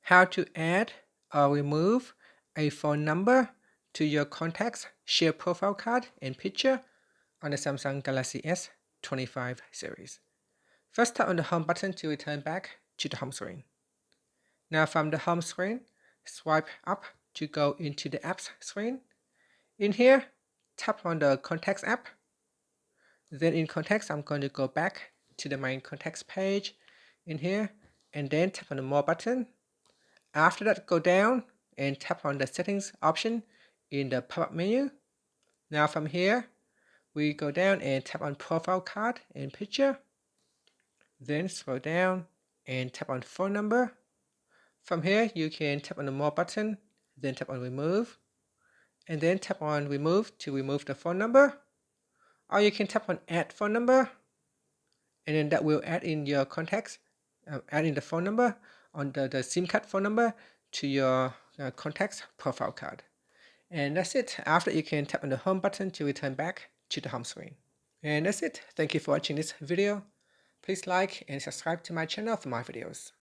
how to add or remove a phone number to your contacts shared profile card and picture on the Samsung Galaxy S25 series. First, tap on the home button to return back to the home screen. Now from the home screen, swipe up to go into the apps screen. In here, tap on the contacts app. Then in contacts, I'm going to go back to the main contacts page in here and then tap on the more button. After that, go down and tap on the settings option in the pop-up menu. Now from here, we go down and tap on profile card and picture. Then scroll down and tap on phone number. From here, you can tap on the more button, then tap on remove, and then tap on remove to remove the phone number. Or you can tap on add phone number, and then that will add in your contacts, add in the phone number on the SIM card phone number to your contacts profile card. And that's it. After, you can tap on the home button to return back to the home screen. And that's it. Thank you for watching this video. Please like and subscribe to my channel for more videos.